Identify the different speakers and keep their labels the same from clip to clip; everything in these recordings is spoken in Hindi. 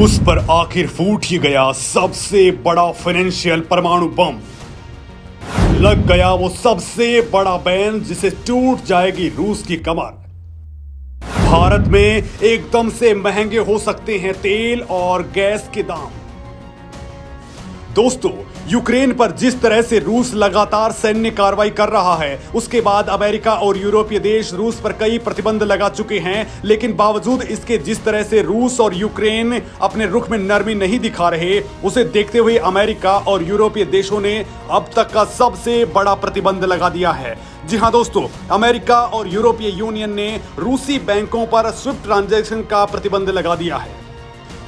Speaker 1: रूस पर आखिर फूट ही गया सबसे बड़ा फाइनेंशियल परमाणु बम। लग गया वो सबसे बड़ा बैन जिसे टूट जाएगी रूस की कमर। भारत में एकदम से महंगे हो सकते हैं तेल और गैस के दाम। दोस्तों, यूक्रेन पर जिस तरह से रूस लगातार सैन्य कार्रवाई कर रहा है, उसके बाद अमेरिका और यूरोपीय देश रूस पर कई प्रतिबंध लगा चुके हैं, लेकिन बावजूद इसके जिस तरह से रूस और यूक्रेन अपने रुख में नरमी नहीं दिखा रहे, उसे देखते हुए अमेरिका और यूरोपीय देशों ने अब तक का सबसे बड़ा प्रतिबंध लगा दिया है। जी हां दोस्तों, अमेरिका और यूरोपीय यूनियन ने रूसी बैंकों पर स्विफ्ट ट्रांजैक्शन का प्रतिबंध लगा दिया है।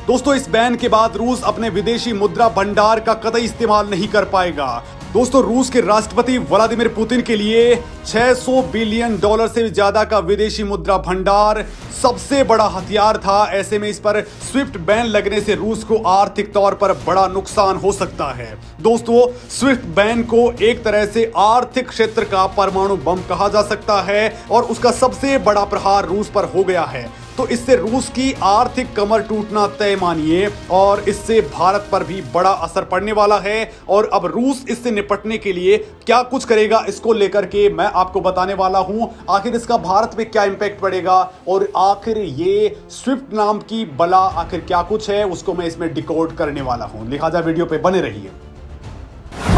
Speaker 1: दोस्तों, इस बैन के बाद रूस अपने विदेशी मुद्रा भंडार का कतई इस्तेमाल नहीं कर पाएगा। दोस्तों, रूस के राष्ट्रपति व्लादिमीर पुतिन के लिए $600 बिलियन से ज्यादा का विदेशी मुद्रा भंडार सबसे बड़ा हथियार था। ऐसे में इस पर स्विफ्ट बैन लगने से रूस को आर्थिक तौर पर बड़ा नुकसान हो सकता है। दोस्तों, स्विफ्ट बैन को एक तरह से आर्थिक क्षेत्र का परमाणु बम कहा जा सकता है और उसका सबसे बड़ा प्रहार रूस पर हो गया है। तो इससे रूस की आर्थिक कमर टूटना तय मानिए और इससे भारत पर भी बड़ा असर पड़ने वाला है। और अब रूस इससे निपटने के लिए क्या कुछ करेगा, इसको लेकर के मैं आपको बताने वाला हूं। आखिर इसका भारत पे क्या इंपैक्ट पड़ेगा और आखिर ये स्विफ्ट नाम की बला आखिर क्या कुछ है, उसको मैं इसमें डिकोड करने वाला हूं। लिहाजा वीडियो पे बने रहिए।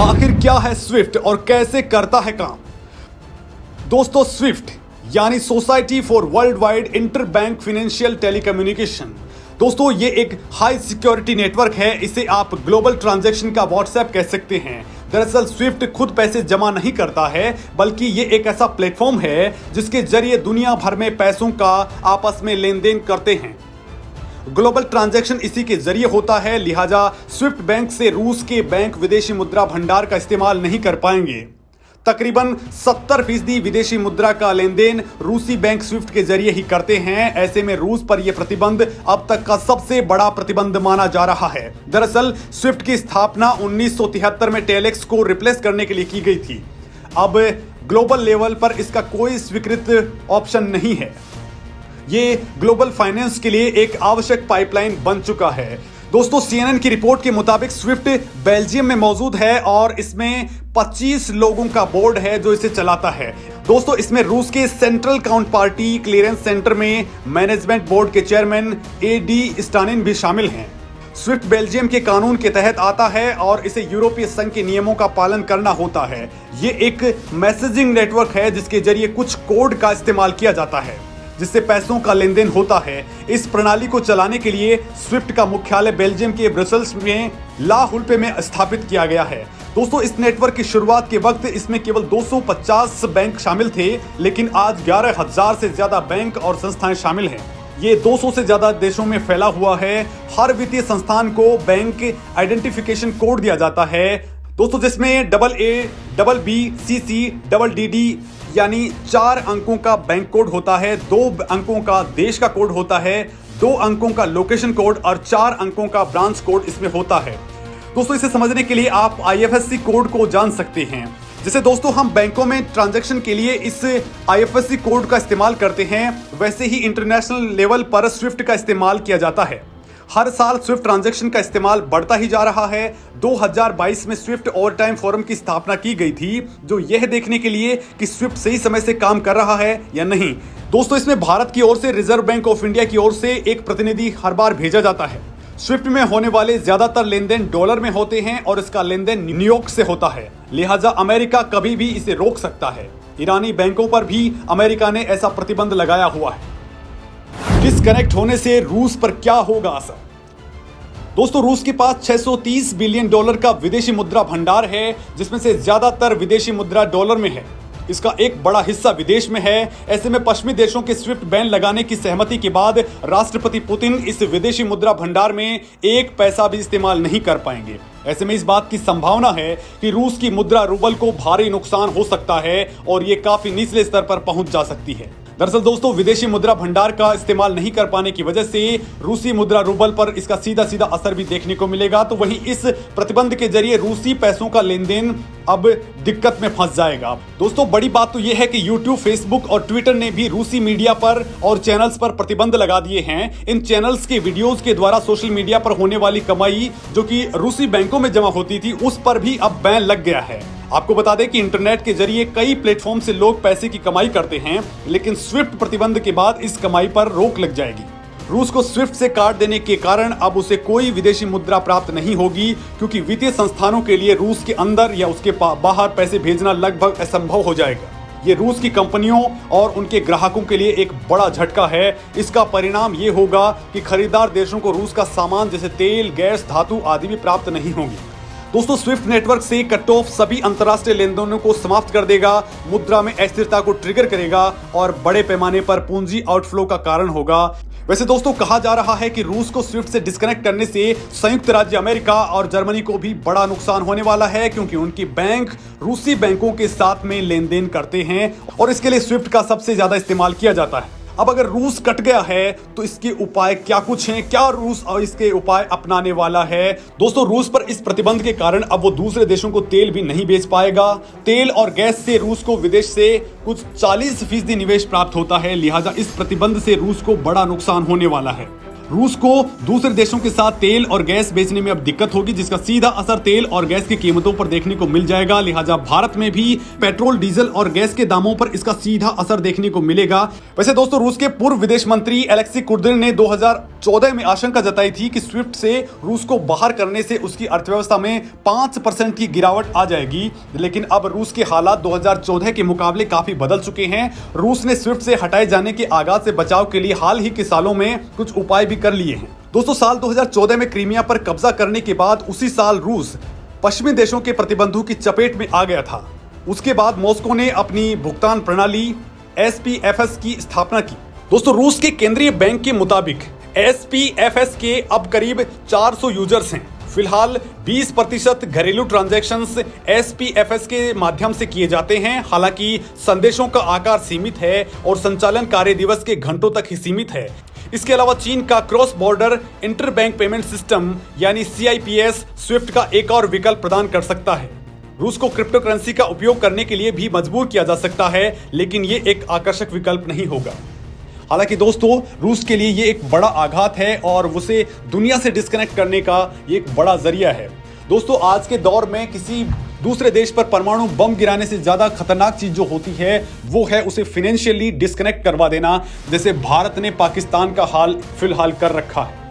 Speaker 1: आखिर क्या है स्विफ्ट और कैसे करता है काम? दोस्तों, स्विफ्ट यानी society for world wide inter bank financial telecommunication. दोस्तों, ये एक हाई सिक्योरिटी नेटवर्क है। इसे आप ग्लोबल ट्रांजैक्शन का व्हाट्सएप कह सकते हैं। दरअसल स्विफ्ट खुद पैसे जमा नहीं करता है, बल्कि ये एक ऐसा प्लेटफॉर्म है जिसके जरिए दुनिया भर में पैसों का आपस में लेन देन करते हैं। ग्लोबल ट्रांजैक्शन इसी के जरिए होता है। लिहाजा स्विफ्ट बैंक से रूस के बैंक विदेशी मुद्रा भंडार का इस्तेमाल नहीं कर पाएंगे। तकरीबन 70% विदेशी मुद्रा का लेन देन रूसी बैंक स्विफ्ट के जरिए ही करते हैं। ऐसे में रूस पर यह प्रतिबंध अब तक का सबसे बड़ा प्रतिबंध माना जा रहा है। दरअसल स्विफ्ट की स्थापना 1973 में टेलेक्स को रिप्लेस करने के लिए की गई थी। अब ग्लोबल लेवल पर इसका कोई स्वीकृत ऑप्शन नहीं है। ये ग्लोबल फाइनेंस के लिए एक आवश्यक पाइपलाइन बन चुका है। दोस्तों, CNN की रिपोर्ट के मुताबिक स्विफ्ट बेल्जियम में मौजूद है और इसमें 25 लोगों का बोर्ड है जो इसे चलाता है। दोस्तों, इसमें रूस के central counter party clearance centre में मैनेजमेंट बोर्ड के चेयरमैन AD स्टानिन भी शामिल हैं। स्विफ्ट बेल्जियम के कानून के तहत आता है और इसे यूरोपीय संघ के नियमों का पालन करना होता है। ये एक मैसेजिंग नेटवर्क है जिसके जरिए कुछ कोड का इस्तेमाल किया जाता है जिससे पैसों का लेन देन होता है। इस प्रणाली को चलाने के लिए स्विफ्ट का मुख्यालय बेल्जियम के ब्रसेल्स में ला हुल्पे में स्थापित किया गया है। दोस्तों, इस नेटवर्क की शुरुआत के वक्त इसमें केवल 250 बैंक शामिल थे, लेकिन आज 11,000 से ज्यादा बैंक और संस्थाएं शामिल हैं। ये 200 से ज्यादा देशों में फैला हुआ है। हर वित्तीय संस्थान को बैंक आइडेंटिफिकेशन कोड दिया जाता है दोस्तों, जिसमें AA, BB, CC, DD यानी 4 अंकों का बैंक कोड होता है, 2 अंकों का देश का कोड होता है, 2 अंकों का लोकेशन कोड और 4 अंकों का ब्रांच कोड इसमें होता है। दोस्तों, इसे समझने के लिए आप IFSC कोड को जान सकते हैं। जैसे दोस्तों हम बैंकों में ट्रांजैक्शन के लिए इस IFSC कोड का इस्तेमाल करते हैं, वैसे ही इंटरनेशनल लेवल पर स्विफ्ट का इस्तेमाल किया जाता है। हर साल स्विफ्ट ट्रांजैक्शन का इस्तेमाल बढ़ता ही जा रहा है। 2022 में स्विफ्ट ओवर टाइम फोरम की स्थापना की गई थी, जो यह देखने के लिए कि स्विफ्ट सही समय से काम कर रहा है या नहीं। दोस्तों, इसमें भारत की ओर से रिजर्व बैंक ऑफ इंडिया की ओर से एक प्रतिनिधि हर बार भेजा जाता है। स्विफ्ट में होने वाले ज्यादातर लेन देन डॉलर में होते हैं और इसका लेन देन न्यूयॉर्क से होता है। लिहाजा अमेरिका कभी भी इसे रोक सकता है। ईरानी बैंकों पर भी अमेरिका ने ऐसा प्रतिबंध लगाया हुआ है। डिस्कनेक्ट होने से रूस पर क्या होगा असर? दोस्तों, रूस के पास $630 बिलियन का विदेशी मुद्रा भंडार है, जिसमें से ज्यादातर विदेशी मुद्रा डॉलर में है। इसका एक बड़ा हिस्सा विदेश में है। ऐसे में पश्चिमी देशों के स्विफ्ट बैन लगाने की सहमति के बाद राष्ट्रपति पुतिन इस विदेशी मुद्रा भंडार में एक पैसा भी इस्तेमाल नहीं कर पाएंगे। ऐसे में इस बात की संभावना है कि रूस की मुद्रा रूबल को भारी नुकसान हो सकता है और ये काफी निचले स्तर पर पहुंच जा सकती है। दरअसल दोस्तों, विदेशी मुद्रा भंडार का इस्तेमाल नहीं कर पाने की वजह से रूसी मुद्रा रूबल पर इसका सीधा सीधा असर भी देखने को मिलेगा। तो वहीं इस प्रतिबंध के जरिए रूसी पैसों का लेन देन अब दिक्कत में फंस जाएगा। दोस्तों, बड़ी बात तो यह है कि YouTube, Facebook और Twitter ने भी रूसी मीडिया पर और चैनल्स पर प्रतिबंध लगा दिए हैं। इन चैनल्स के वीडियोस के द्वारा सोशल मीडिया पर होने वाली कमाई जो कि रूसी बैंकों में जमा होती थी, उस पर भी अब बैन लग गया है। आपको बता दें कि इंटरनेट के जरिए कई प्लेटफॉर्म से लोग पैसे की कमाई करते हैं, लेकिन स्विफ्ट प्रतिबंध के बाद इस कमाई पर रोक लग जाएगी। रूस को स्विफ्ट से काट देने के कारण अब उसे कोई विदेशी मुद्रा प्राप्त नहीं होगी, क्योंकि वित्तीय संस्थानों के लिए रूस के अंदर या उसके बाहर पैसे भेजना लगभग असंभव हो जाएगा। ये रूस की कंपनियों और उनके ग्राहकों के लिए एक बड़ा झटका है। इसका परिणाम ये होगा कि खरीदार देशों को रूस का सामान जैसे तेल, गैस, धातु आदि भी प्राप्त नहीं होंगी। दोस्तों, स्विफ्ट नेटवर्क से कट ऑफ सभी अंतर्राष्ट्रीय लेन देनों को समाप्त कर देगा, मुद्रा में अस्थिरता को ट्रिगर करेगा और बड़े पैमाने पर पूंजी आउटफ्लो का कारण होगा। वैसे दोस्तों, कहा जा रहा है कि रूस को स्विफ्ट से डिस्कनेक्ट करने से संयुक्त राज्य अमेरिका और जर्मनी को भी बड़ा नुकसान होने वाला है, क्योंकि उनकी बैंक रूसी बैंकों के साथ में लेन देन करते हैं और इसके लिए स्विफ्ट का सबसे ज्यादा इस्तेमाल किया जाता है। अब अगर रूस कट गया है तो इसके उपाय क्या कुछ हैं? क्या रूस और इसके उपाय अपनाने वाला है? दोस्तों, रूस पर इस प्रतिबंध के कारण अब वो दूसरे देशों को तेल भी नहीं बेच पाएगा। तेल और गैस से रूस को विदेश से कुछ 40% निवेश प्राप्त होता है, लिहाजा इस प्रतिबंध से रूस को बड़ा नुकसान होने वाला है। रूस को दूसरे देशों के साथ तेल और गैस बेचने में अब दिक्कत होगी, जिसका सीधा असर तेल और गैस की कीमतों पर देखने को मिल जाएगा। लिहाजा भारत में भी पेट्रोल, डीजल और गैस के दामों पर इसका सीधा असर देखने को मिलेगा। वैसे दोस्तों, रूस के पूर्व विदेश मंत्री एलेक्सी कुर्दिन ने 2014 में आशंका जताई थी कि स्विफ्ट से रूस को बाहर करने से उसकी अर्थव्यवस्था में 5% की गिरावट आ जाएगी, लेकिन अब रूस के हालात 2014 के मुकाबले काफी बदल चुके हैं। रूस ने स्विफ्ट से हटाए जाने के आगाज से बचाव के लिए हाल ही के सालों में कुछ उपाय कर लिए हैं। दोस्तों, साल 2014 में क्रीमिया पर कब्जा करने के बाद उसी साल रूस पश्चिमी देशों के प्रतिबंधों की चपेट में आ गया था। उसके बाद मॉस्को ने अपनी भुगतान प्रणाली SPFS की स्थापना की। दोस्तों, रूस के केंद्रीय बैंक के मुताबिक SPFS के अब करीब 400 यूजर्स हैं। फिलहाल 20% घरेलू ट्रांजैक्शंस SPFS के माध्यम से किए जाते हैं। हालांकि संदेशों का आकार सीमित है और संचालन कार्य दिवस के घंटों तक ही सीमित है। इसके अलावा चीन का cross border interbank payment system यानी CIPS स्विफ्ट का एक और विकल्प प्रदान कर सकता है। रूस को क्रिप्टो करेंसी का उपयोग करने के लिए भी मजबूर किया जा सकता है, लेकिन ये एक आकर्षक विकल्प नहीं होगा। हालांकि दोस्तों, रूस के लिए ये एक बड़ा आघात है और उसे दुनिया से डिस्कनेक्ट करने का ये एक बड़ा जरिया है। दोस्तों, आज के दौर में किसी दूसरे देश पर परमाणु बम गिराने से ज्यादा खतरनाक चीज जो होती है वो है उसे फाइनेंशियली डिस्कनेक्ट करवा देना, जैसे भारत ने पाकिस्तान का हाल फिलहाल कर रखा है।